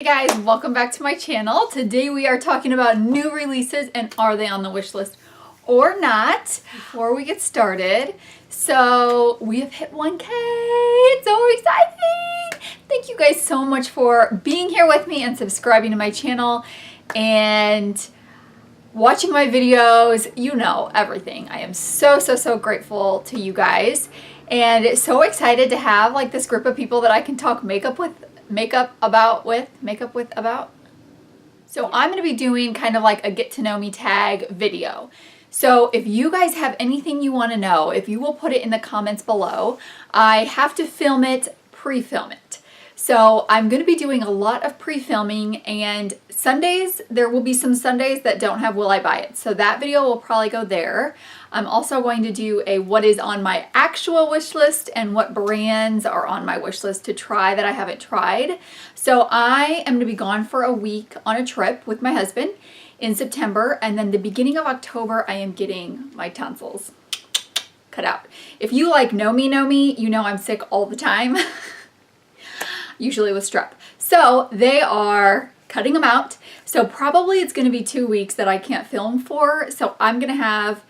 Hey guys, welcome back to my channel. Today we are talking about new releases and are they on the wish list or not before we get started. So we have hit 1K. It's so exciting. Thank you guys so much for being here with me and subscribing to my channel and watching my videos. You know everything. I am so grateful to you guys and so excited to have like this group of people that I can talk makeup about. So I'm going to be doing kind of like a get to know me tag video. So if you guys have anything you want to know, if you will put it in the comments below. I have to film it, pre-film it. So I'm going to be doing a lot of pre-filming, and Sundays, there will be some Sundays that don't have Will I Buy It. So that video will probably go there. I'm also going to do a what is on my actual wish list and what brands are on my wish list to try that I haven't tried. So I am going to be gone for a week on a trip with my husband in September, and then the beginning of October I am getting my tonsils cut out. If you like know me, you know I'm sick all the time. Usually with strep. So they are cutting them out. So probably it's going to be 2 weeks that I can't film for. So I'm going to have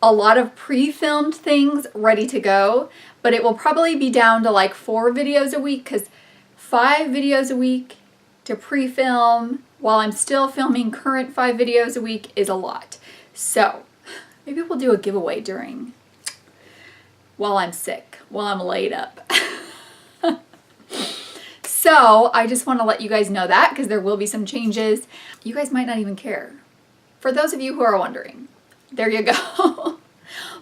a lot of pre-filmed things ready to go, but it will probably be down to like 4 videos a week, because 5 videos a week to pre-film while I'm still filming current 5 videos a week is a lot. So maybe we'll do a giveaway while I'm sick, while I'm laid up. So I just want to let you guys know that, because there will be some changes. You guys might not even care. For those of you who are wondering, there you go.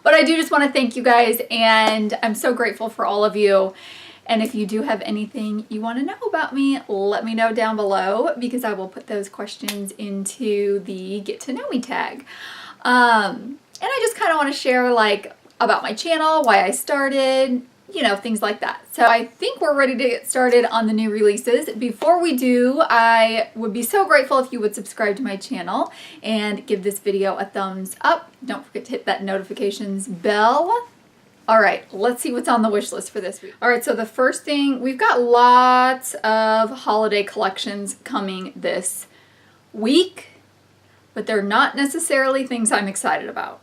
But I do just want to thank you guys, and I'm so grateful for all of you. And if you do have anything you want to know about me, let me know down below, because I will put those questions into the get to know me tag. And I just kind of want to share like about my channel, why I started, you know, things like that. So I think we're ready to get started on the new releases. Before we do, I would be so grateful if you would subscribe to my channel and give this video a thumbs up. Don't forget to hit that notifications bell. All right, let's see what's on the wish list for this week. All right, so the first thing, we've got lots of holiday collections coming this week, but they're not necessarily things I'm excited about,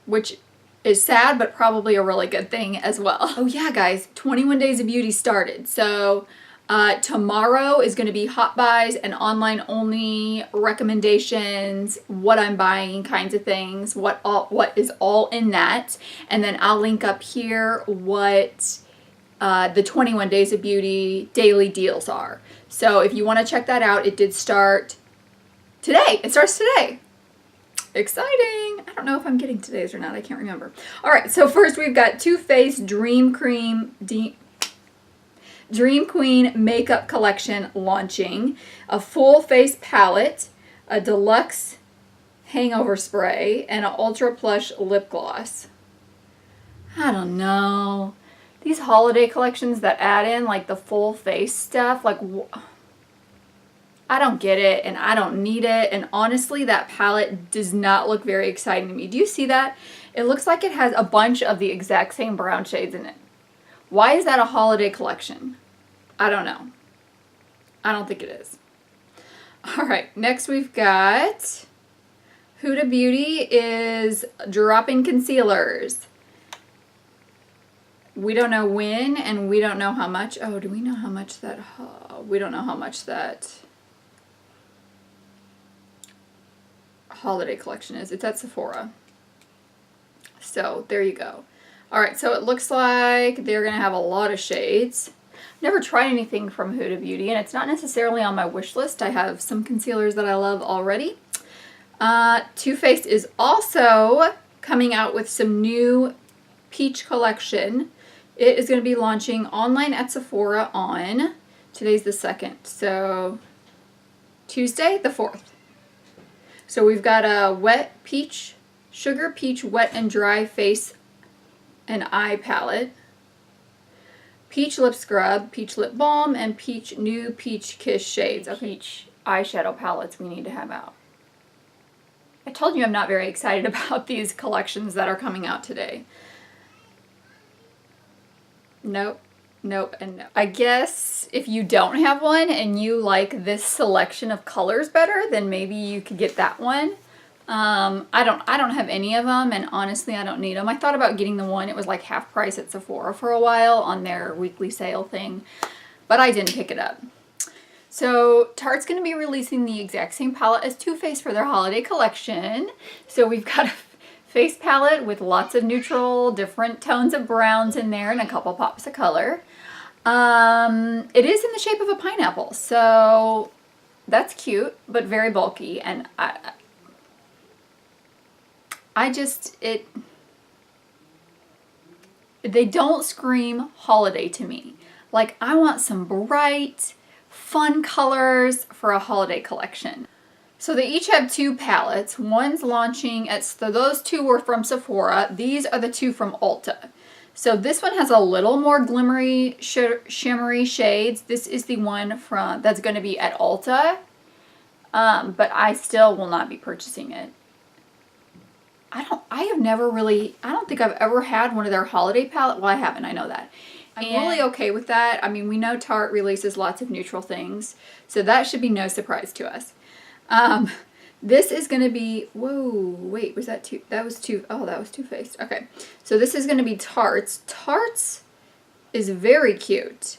which is sad, but probably a really good thing as well. Oh yeah, guys, 21 Days of Beauty started. So tomorrow is going to be hot buys and online only recommendations, what I'm buying kinds of things, what is all in that. And then I'll link up here what the 21 Days of Beauty daily deals are. So if you want to check that out, it did start today. It starts today. Exciting! I don't know if I'm getting today's or not. I can't remember. All right, so first we've got Too Faced Dream Queen Makeup Collection launching. A full face palette, a deluxe hangover spray, and an ultra plush lip gloss. I don't know. These holiday collections that add in like the full face stuff, like I don't get it, and I don't need it, and honestly that palette does not look very exciting to me. Do you see that? It looks like it has a bunch of the exact same brown shades in it. Why is that a holiday collection? I don't know. I don't think it is. Alright, next we've got Huda Beauty is dropping concealers. We don't know when, and we don't know how much. Oh, do we know how much that... we don't know how much that holiday collection is. It's at Sephora. So there you go. Alright, so it looks like they're going to have a lot of shades. Never tried anything from Huda Beauty, and it's not necessarily on my wish list. I have some concealers that I love already. Too Faced is also coming out with some new peach collection. It is going to be launching online at Sephora on, today's the 2nd, so Tuesday the 4th. So we've got a wet peach, sugar peach wet and dry face and eye palette, peach lip scrub, peach lip balm, and new peach kiss shades. Okay, peach eyeshadow palettes we need to have out. I told you I'm not very excited about these collections that are coming out today. Nope. nope, and no. I guess if you don't have one and you like this selection of colors better, then maybe you could get that one. I don't have any of them, and honestly I don't need them. I thought about getting the one, it was like half price at Sephora for a while on their weekly sale thing, but I didn't pick it up. So Tarte's going to be releasing the exact same palette as Too Faced for their holiday collection. So we've got a face palette with lots of neutral, different tones of browns in there and a couple pops of color. It is in the shape of a pineapple, so that's cute, but very bulky, and they don't scream holiday to me. Like, I want some bright, fun colors for a holiday collection. So they each have two palettes. One's launching at, so those two were from Sephora. These are the two from Ulta. So this one has a little more glimmery, shimmery shades. This is the one from that's going to be at Ulta. But I still will not be purchasing it. I don't think I've ever had one of their holiday palette. Well, I haven't, I know that. I'm really okay with that. I mean, we know Tarte releases lots of neutral things, so that should be no surprise to us. This is going to be, whoa, wait, was that Too Faced. Okay, so this is going to be Tarte's. Tarte's is very cute.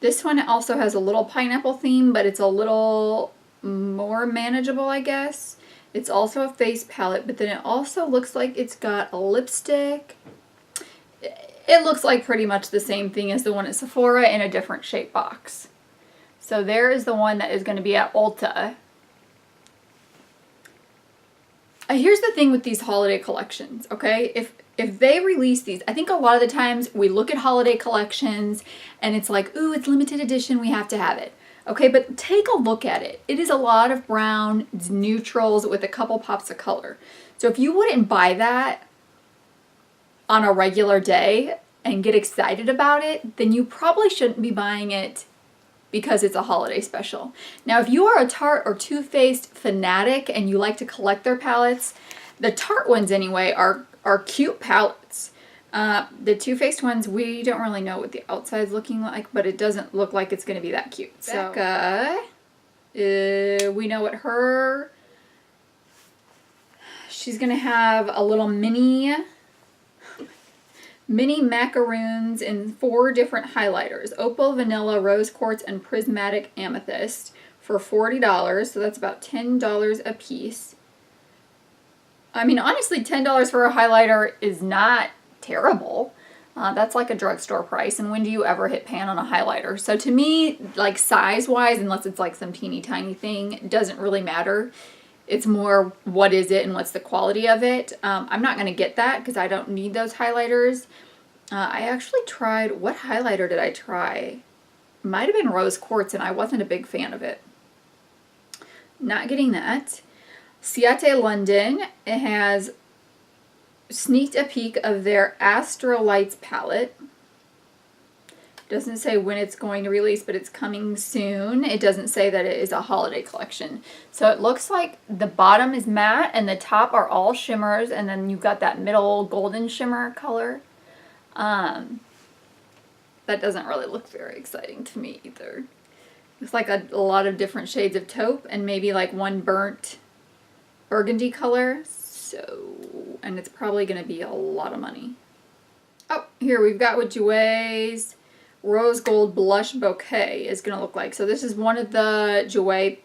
This one also has a little pineapple theme, but it's a little more manageable, I guess. It's also a face palette, but then it also looks like it's got a lipstick. It looks like pretty much the same thing as the one at Sephora in a different shape box. So there is the one that is going to be at Ulta. Here's the thing with these holiday collections, okay? If they release these, I think a lot of the times we look at holiday collections and it's like, ooh, it's limited edition, we have to have it. Okay, but take a look at it. It is a lot of brown, neutrals with a couple pops of color. So if you wouldn't buy that on a regular day and get excited about it, then you probably shouldn't be buying it because it's a holiday special. Now, if you are a Tarte or Too Faced fanatic and you like to collect their palettes, the Tarte ones anyway are cute palettes. The Too Faced ones, we don't really know what the outside's looking like, but it doesn't look like it's going to be that cute. So, BECCA, we know what she's going to have a little mini macaroons in 4 different highlighters: opal, vanilla, rose quartz, and prismatic amethyst for $40. So that's about $10 a piece. I mean, honestly, $10 for a highlighter is not terrible. That's like a drugstore price, and when do you ever hit pan on a highlighter? So to me, like size-wise, unless it's like some teeny tiny thing, it doesn't really matter. It's more what is it and what's the quality of it. I'm not going to get that because I don't need those highlighters. I actually tried, what highlighter did I try? Might have been rose quartz, and I wasn't a big fan of it. Not getting that. Ciate London, it has sneaked a peek of their Astro Lights palette. Doesn't say when it's going to release, but it's coming soon. It doesn't say that it is a holiday collection. So it looks like the bottom is matte and the top are all shimmers, and then you've got that middle golden shimmer color. That doesn't really look very exciting to me either. Looks like a lot of different shades of taupe and maybe like one burnt burgundy color. So, and it's probably going to be a lot of money. Oh, here we've got what Jouer's Rose Gold Blush Bouquet is going to look like. So this is one of the Jouer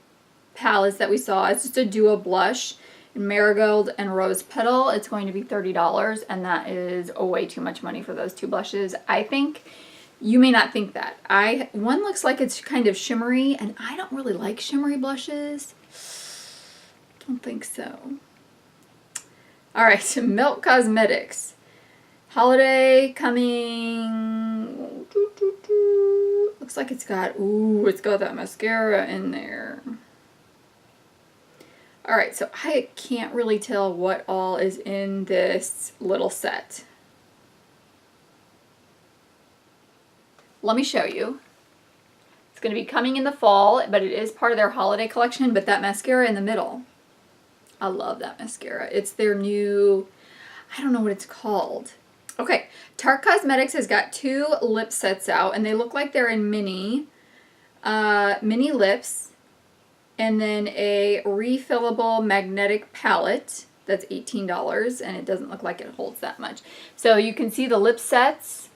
palettes that we saw. It's just a duo blush in Marigold and Rose Petal. It's going to be $30, and that is way too much money for those 2 blushes. I think you may not think that. One looks like it's kind of shimmery, and I don't really like shimmery blushes. Don't think so. All right, Milk Cosmetics. Holiday coming. Looks like it's got that mascara in there. All right, so I can't really tell what all is in this little set. Let me show you. It's going to be coming in the fall, but it is part of their holiday collection, but that mascara in the middle, I love that mascara. It's their new, I don't know what it's called. Okay, Tarte Cosmetics has got 2 lip sets out, and they look like they're in mini lips, and then a refillable magnetic palette that's $18, and it doesn't look like it holds that much. So you can see the lip sets,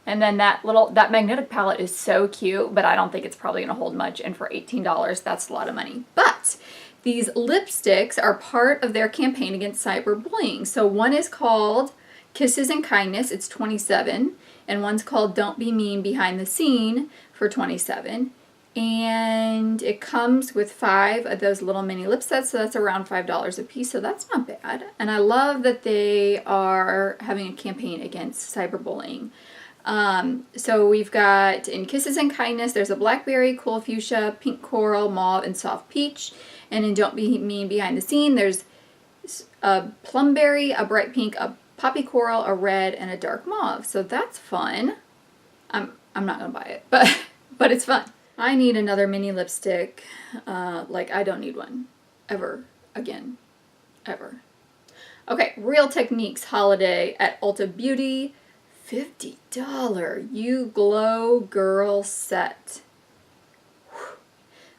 and then that magnetic palette is so cute, but I don't think it's probably gonna hold much, and for $18, that's a lot of money. But these lipsticks are part of their campaign against cyberbullying. So one is called Kisses and Kindness, it's $27, and one's called Don't Be Mean Behind the Scene for $27. And it comes with 5 of those little mini lip sets, so that's around $5 a piece, so that's not bad. And I love that they are having a campaign against cyberbullying. So we've got in Kisses and Kindness, there's a blackberry, cool fuchsia, pink coral, mauve, and soft peach. And in Don't Be Mean Behind the Scene, there's a plumberry, a bright pink, a poppy coral, a red, and a dark mauve. So that's fun. I'm not gonna buy it, but it's fun. I need another mini lipstick. Like I don't need one ever again, ever. Okay, Real Techniques Holiday at Ulta Beauty, $50 You Glow Girl set.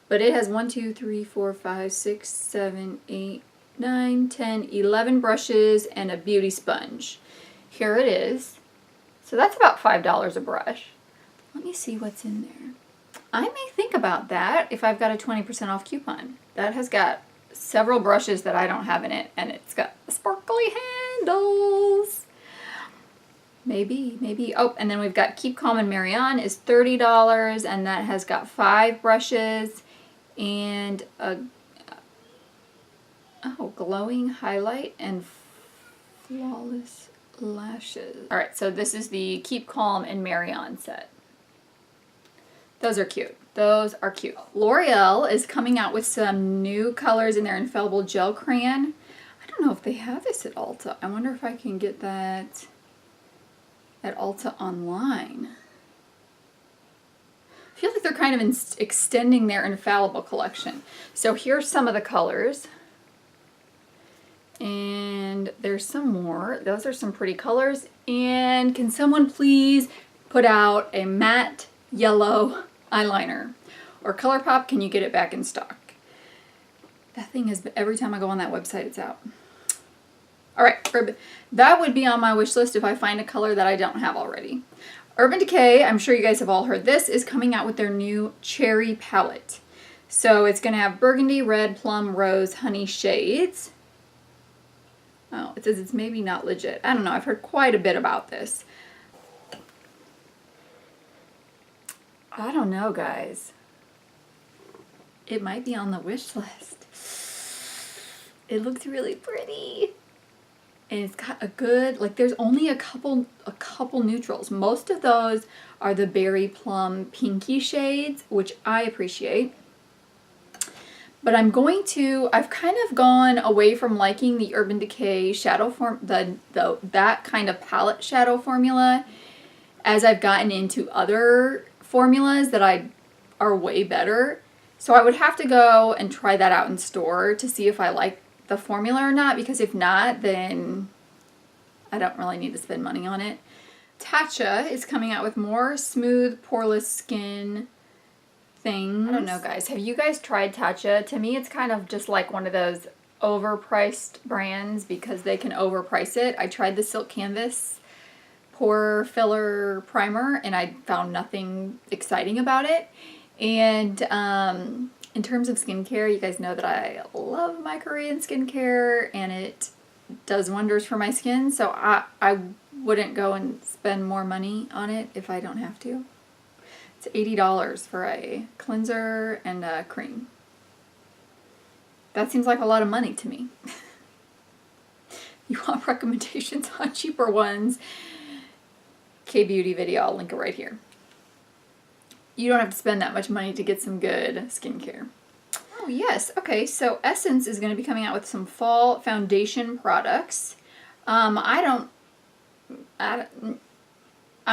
But it has 1, 2, 3, 4, 5, 6, 7, 8, 9, 10, 11 brushes and a beauty sponge. Here it is. So that's about $5 a brush. Let me see what's in there. I may think about that if I've got a 20% off coupon. That has got several brushes that I don't have in it, and it's got sparkly handles. Maybe. Oh, and then we've got Keep Calm and Marianne is $30, and that has got 5 brushes and a glowing highlight and flawless lashes. All right, so this is the Keep Calm and Marianne set. Those are cute. Those are cute. L'Oreal is coming out with some new colors in their Infallible Gel Crayon. I don't know if they have this at Ulta. I wonder if I can get that at Ulta online. I feel like they're kind of extending their Infallible collection. So here's some of the colors. And there's some more. Those are some pretty colors. And can someone please put out a matte yellow eyeliner? Or Colourpop, can you get it back in stock? That thing is, every time I go on that website, it's out. All right, that would be on my wish list if I find a color that I don't have already. Urban Decay, I'm sure you guys have all heard this, is coming out with their new Cherry palette. So it's going to have burgundy, red, plum, rose, honey shades. Oh, it says it's maybe not legit. I don't know. I've heard quite a bit about this. I don't know, guys. It might be on the wish list. It looks really pretty. And it's got a good, like there's only a couple neutrals. Most of those are the berry plum pinky shades, which I appreciate. But I've kind of gone away from liking the Urban Decay shadow that kind of palette shadow formula as I've gotten into other formulas that are way better. So I would have to go and try that out in store to see if I like the formula or not, because if not, then I don't really need to spend money on it. TATCHA is coming out with more smooth, poreless skin things. I don't know, guys. Have you guys tried TATCHA? To me, it's kind of just like one of those overpriced brands because they can overprice it. I tried the Silk Canvas pore filler primer and I found nothing exciting about it. And in terms of skincare, you guys know that I love my Korean skincare and it does wonders for my skin. So I wouldn't go and spend more money on it if I don't have to. It's $80 for a cleanser and a cream. That seems like a lot of money to me. You want recommendations on cheaper ones? K-Beauty video, I'll link it right here. You don't have to spend that much money to get some good skincare. Oh yes, okay, so Essence is going to be coming out with some fall foundation products. I'm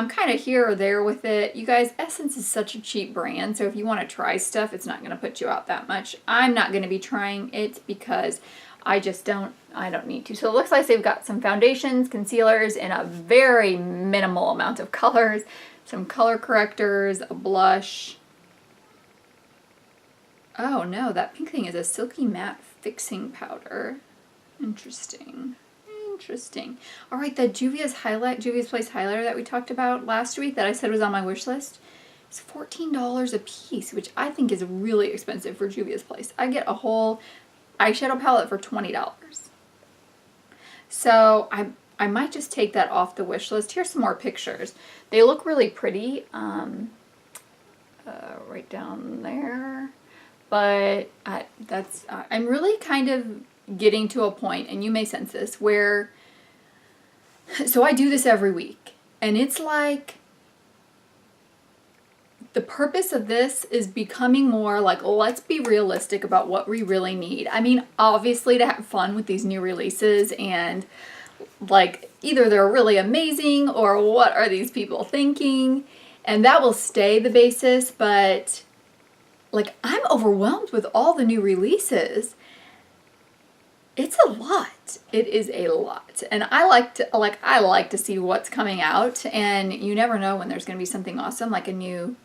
kind of here or there with it. You guys, Essence is such a cheap brand, so if you want to try stuff, it's not going to put you out that much. I'm not going to be trying it because I don't need to. So it looks like they've got some foundations, concealers, and a very minimal amount of colors. Some color correctors, a blush. Oh no, that pink thing is a silky matte fixing powder. Interesting. Interesting. All right, the Juvia's Place highlighter that we talked about last week that I said was on my wish list. It's $14 a piece, which I think is really expensive for Juvia's Place. I get a whole eyeshadow palette for $20. So I might just take that off the wish list. Here's some more pictures. They look really pretty right down there. But I'm really kind of getting to a point, and you may sense this, where, so I do this every week, and it's like the purpose of this is becoming more like, let's be realistic about what we really need. I mean, obviously to have fun with these new releases, and like either they're really amazing or what are these people thinking, and that will stay the basis, but like I'm overwhelmed with all the new releases. It's a lot. It is a lot. And I like to see what's coming out, and you never know when there's going to be something awesome like a new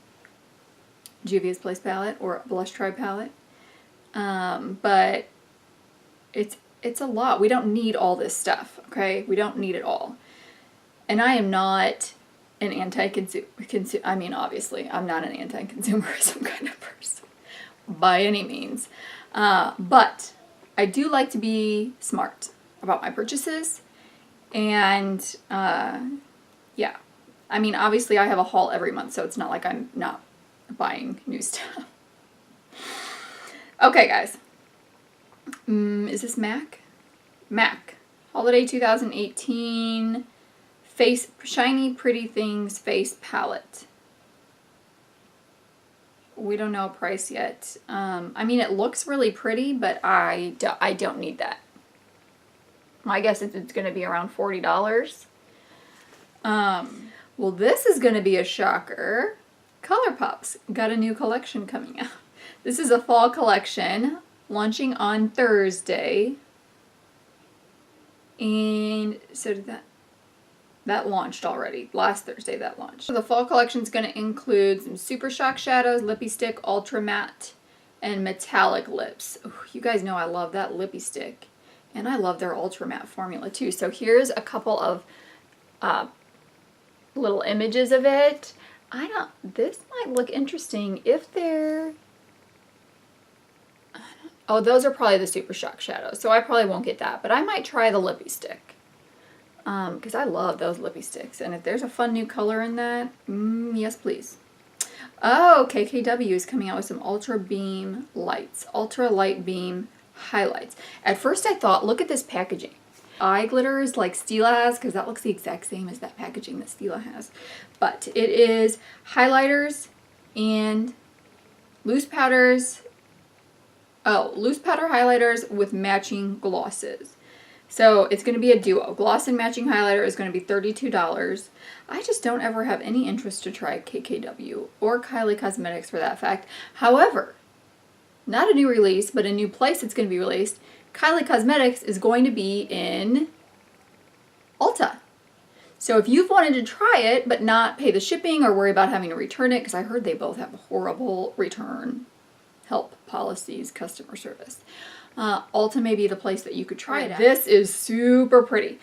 Juvia's Place palette or a Blush Tribe palette. But it's a lot. We don't need all this stuff, okay? We don't need it all. And I am not an anti-consumer. I mean, obviously, I'm not an anti-consumerism kind of person by any means. But I do like to be smart about my purchases. And yeah, I mean, obviously I have a haul every month, so it's not like I'm not buying new stuff. Okay, guys. Is this MAC? MAC. Holiday 2018 Shiny Pretty Things Face Palette. We don't know a price yet. I mean, it looks really pretty, but I don't need that. My guess is it's going to be around $40. Well, this is going to be a shocker. Colourpop's got a new collection coming out. This is a fall collection launching on Thursday. And so did that launched already. Last Thursday that launched. So the fall collection is going to include some Super Shock shadows, lippy stick, ultra matte, and metallic lips. Ooh, you guys know I love that lippy stick. And I love their ultra matte formula too. So here's a couple of little images of it. This might look interesting if they're, oh, those are probably the Super Shock shadows. So I probably won't get that, but I might try the lippy stick. Because I love those lippy sticks. And if there's a fun new color in that, yes please. Oh, KKW is coming out with some ultra light beam highlights. At first I thought, look at this packaging. Eye glitters like STILA has, because that looks the exact same as that packaging that STILA has. But it is highlighters and loose powders. Oh, loose powder highlighters with matching glosses. So it's going to be a duo. Gloss and matching highlighter is going to be $32. I just don't ever have any interest to try KKW or Kylie Cosmetics for that fact. However, not a new release, but a new place it's going to be released. Kylie Cosmetics is going to be in Ulta. So if you've wanted to try it but not pay the shipping or worry about having to return it, because I heard they both have horrible return help policies, customer service. Ulta may be the place that you could try it at. This is super pretty.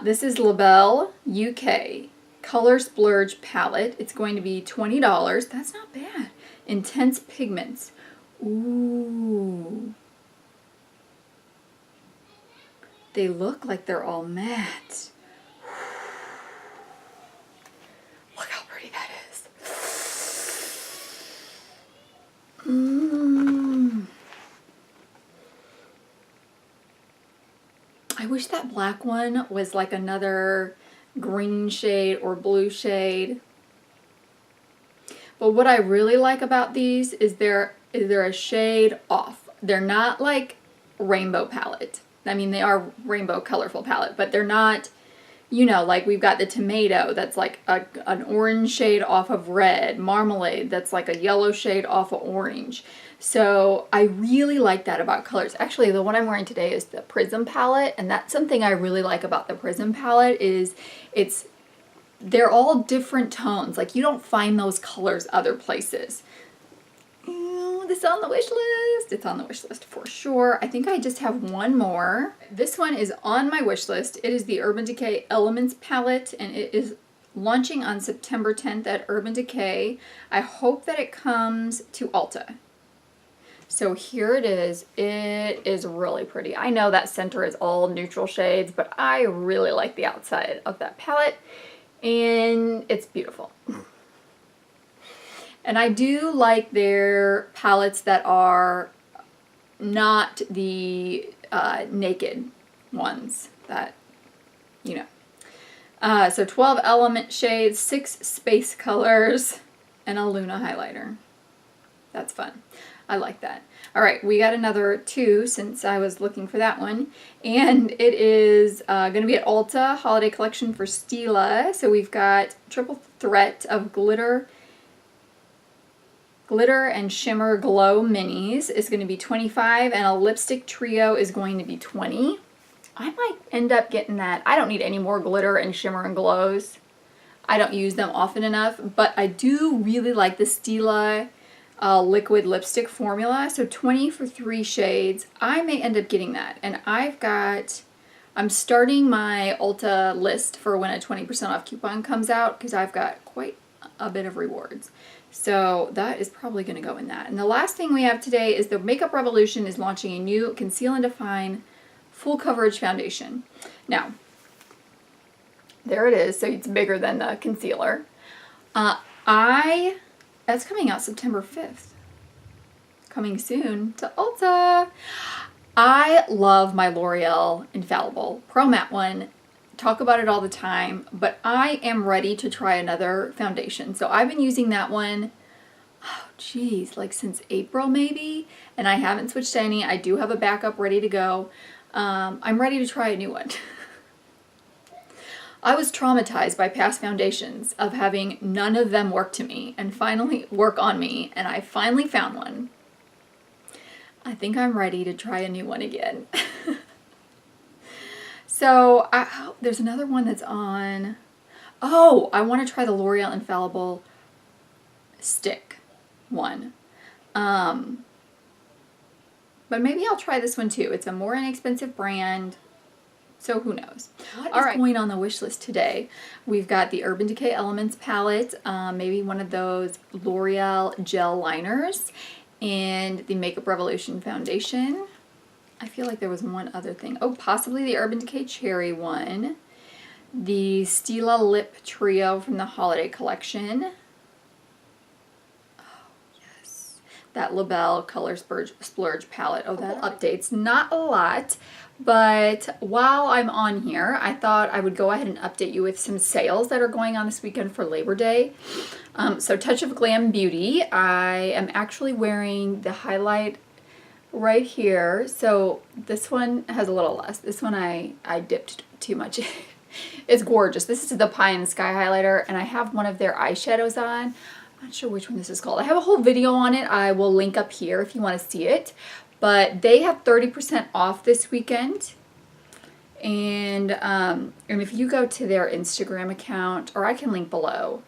This is LABELLE UK Color Splurge palette. It's going to be $20. That's not bad. Intense pigments. Ooh. They look like they're all matte. Look how pretty that is. I wish that black one was like another green shade or blue shade. But what I really like about these is they're a shade off. They're not like rainbow palette. I mean, they are rainbow colorful palette, but they're not, you know, like we've got the tomato that's like an orange shade off of red, marmalade that's like a yellow shade off of orange. So I really like that about colors. Actually, the one I'm wearing today is the Prism palette, and that's something I really like about the Prism palette is they're all different tones. Like, you don't find those colors other places. This is on the wish list. It's on the wish list for sure. I think I just have one more. This one is on my wish list. It is the Urban Decay Elements palette, and it is launching on September 10th at Urban Decay. I hope that it comes to Ulta. So here it is. It is really pretty. I know that center is all neutral shades, but I really like the outside of that palette, and it's beautiful. And I do like their palettes that are not the naked ones that, you know. So 12 element shades, 6 space colors, and a Luna highlighter. That's fun. I like that. All right, we got another 2 since I was looking for that one. And it is going to be at Ulta, Holiday Collection for STILA. So we've got Triple Threat of Glitter and Shimmer Glow Minis is going to be $25, and a Lipstick Trio is going to be $20. I might end up getting that. I don't need any more glitter and shimmer and glows. I don't use them often enough, but I do really like the STILA liquid lipstick formula. So $20 for 3 shades. I may end up getting that. And I'm starting my Ulta list for when a 20% off coupon comes out, because I've got quite a bit of rewards. So that is probably going to go in that. And the last thing we have today is the Makeup Revolution is launching a new Conceal and Define Full Coverage Foundation. Now, there it is. So it's bigger than the concealer. That's coming out September 5th. Coming soon to Ulta. I love my L'Oreal Infallible Pro Matte one. Talk about it all the time, but I am ready to try another foundation. So I've been using that one, oh geez, like since April maybe, and I haven't switched to any. I do have a backup ready to go. I'm ready to try a new one. I was traumatized by past foundations of having none of them work to me and finally work on me, and I finally found one. I think I'm ready to try a new one again. So there's another one that's on. Oh, I want to try the L'Oreal Infallible stick one. But maybe I'll try this one too. It's a more inexpensive brand. So who knows? What is going on the wish list today? We've got the Urban Decay Elements palette, maybe one of those L'Oreal gel liners, and the Makeup Revolution foundation. I feel like there was one other thing. Oh, possibly the Urban Decay Cherry one. The STILA Lip Trio from the Holiday Collection. Oh, yes. That LABELLE Color Splurge palette. Oh, that updates. Not a lot, but while I'm on here, I thought I would go ahead and update you with some sales that are going on this weekend for Labor Day. So Touch of Glam Beauty. I am actually wearing the highlight right here. So this one has a little less. This one I dipped too much. It's gorgeous. This is the Pie in the Sky highlighter, and I have one of their eyeshadows on. I'm not sure which one this is called. I have a whole video on it. I will link up here if you want to see it. But they have 30% off this weekend. And if you go to their Instagram account, or I can link below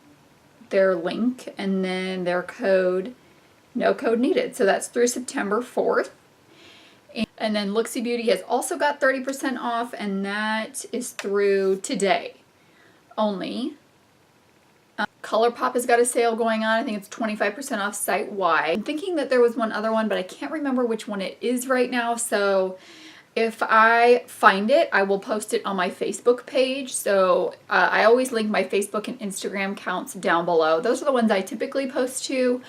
their link and then their code, no code needed. So that's through September 4th. And then Looksy Beauty has also got 30% off, and that is through today only. Colourpop has got a sale going on. I think it's 25% off site-wide. I'm thinking that there was one other one, but I can't remember which one it is right now. So if I find it, I will post it on my Facebook page. So I always link my Facebook and Instagram accounts down below. Those are the ones I typically post to.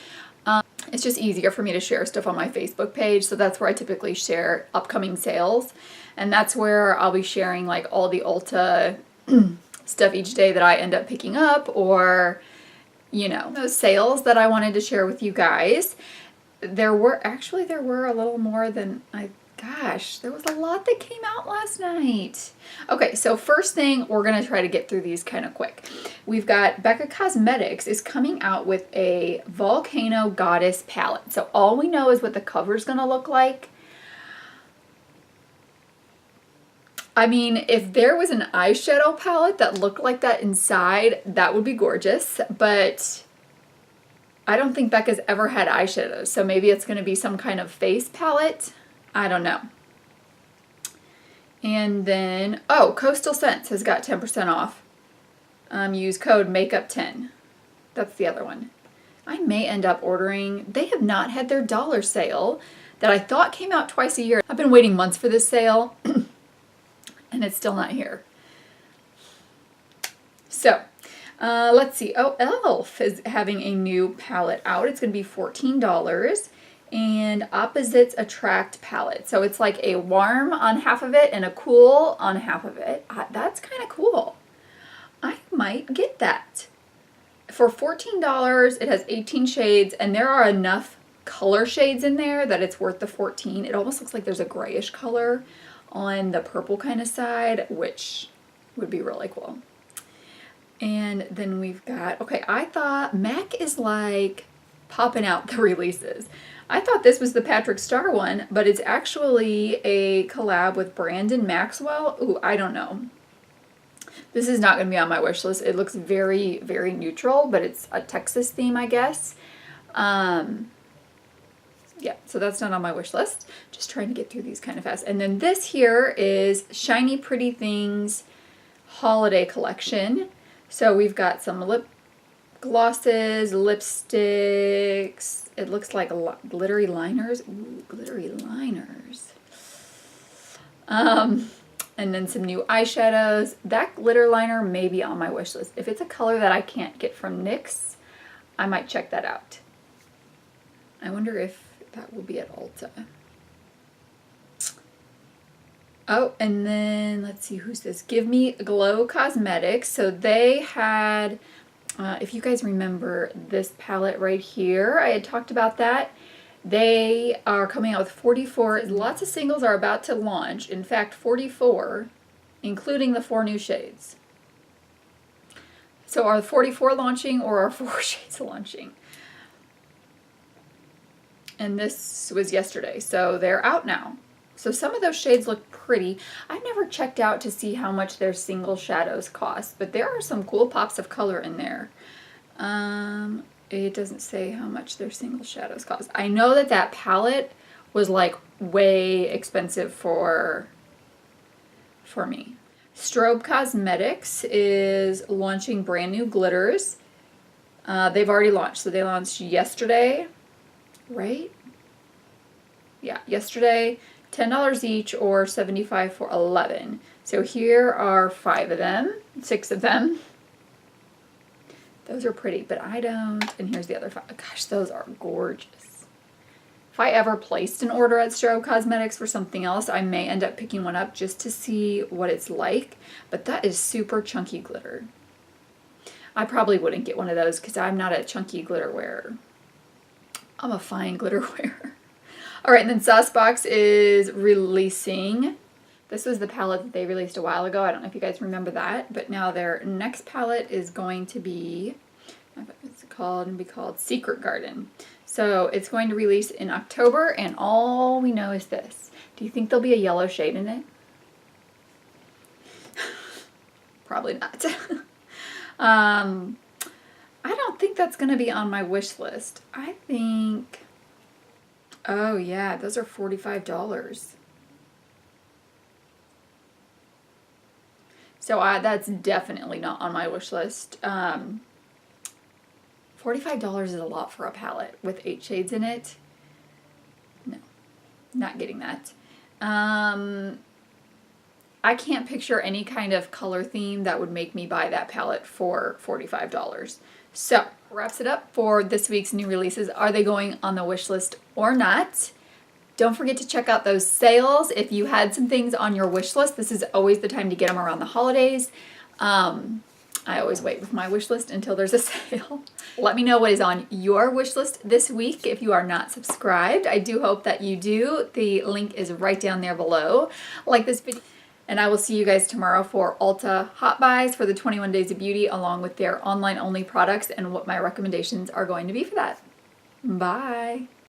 It's just easier for me to share stuff on my Facebook page, so that's where I typically share upcoming sales, and that's where I'll be sharing like all the Ulta stuff each day that I end up picking up, or you know, those sales that I wanted to share with you guys. There were a little more than I Gosh, there was a lot that came out last night. Okay, so first thing, we're going to try to get through these kind of quick. We've got BECCA Cosmetics is coming out with a Volcano Goddess palette. So all we know is what the cover is going to look like. I mean, if there was an eyeshadow palette that looked like that inside, that would be gorgeous. But I don't think BECCA's ever had eyeshadows. So maybe it's going to be some kind of face palette. I don't know. And then, oh, Coastal Scents has got 10% off. Use code MAKEUP10. That's the other one. I may end up ordering. They have not had their dollar sale that I thought came out twice a year. I've been waiting months for this sale and it's still not here. So, let's see. Oh, e.l.f. is having a new palette out. It's going to be $14. And Opposites Attract palette. So it's like a warm on half of it and a cool on half of it. That's kind of cool. I might get that. For $14, it has 18 shades, and there are enough color shades in there that it's worth the 14. It almost looks like there's a grayish color on the purple kind of side, which would be really cool. And then we've got, okay, I thought MAC is like popping out the releases. I thought this was the Patrick Star one, but it's actually a collab with Brandon Maxwell. Ooh, I don't know. This is not going to be on my wish list. It looks very, very neutral, but it's a Texas theme, I guess. Yeah, so that's not on my wish list. Just trying to get through these kind of fast. And then this here is Shiny Pretty Things Holiday Collection. So we've got some lip glosses, lipsticks. It looks like glittery liners. Ooh, glittery liners. And then some new eyeshadows. That glitter liner may be on my wish list. If it's a color that I can't get from NYX, I might check that out. I wonder if that will be at Ulta. Oh, and then let's see, who's this? Give Me Glow Cosmetics. So they had, if you guys remember this palette right here, I had talked about that. They are coming out with 44. Lots of singles are about to launch. In fact, 44, including the 4 new shades. So are 44 launching or are 4 shades launching? And this was yesterday, so they're out now. So some of those shades look pretty. I've never checked out to see how much their single shadows cost, but there are some cool pops of color in there. It doesn't say how much their single shadows cost. I know that that palette was like way expensive for me. Strobe Cosmetics is launching brand new glitters. They've already launched, so they launched yesterday, right? Yeah, yesterday. $10 each or $75 for 11. So here are 5 of them, 6 of them. Those are pretty, but I don't. And here's the other 5. Gosh, those are gorgeous. If I ever placed an order at Strobe Cosmetics for something else, I may end up picking one up just to see what it's like. But that is super chunky glitter. I probably wouldn't get one of those because I'm not a chunky glitter wearer. I'm a fine glitter wearer. All right, and then Saucebox is releasing. This was the palette that they released a while ago. I don't know if you guys remember that, but now their next palette is going to be, it's called Secret Garden. So it's going to release in October, and all we know is this. Do you think there'll be a yellow shade in it? Probably not. I don't think that's going to be on my wish list. I think... Oh yeah, those are $45. So that's definitely not on my wish list. $45 is a lot for a palette with 8 shades in it. No, not getting that. I can't picture any kind of color theme that would make me buy that palette for $45. So, wraps it up for this week's new releases. Are they going on the wish list or not? Don't forget to check out those sales. If you had some things on your wish list, this is always the time to get them around the holidays. I always wait with my wish list until there's a sale. Let me know what is on your wish list this week if you are not subscribed. I do hope that you do. The link is right down there below. Like this video. And I will see you guys tomorrow for Ulta Hot Buys for the 21 Days of Beauty, along with their online only products and what my recommendations are going to be for that. Bye.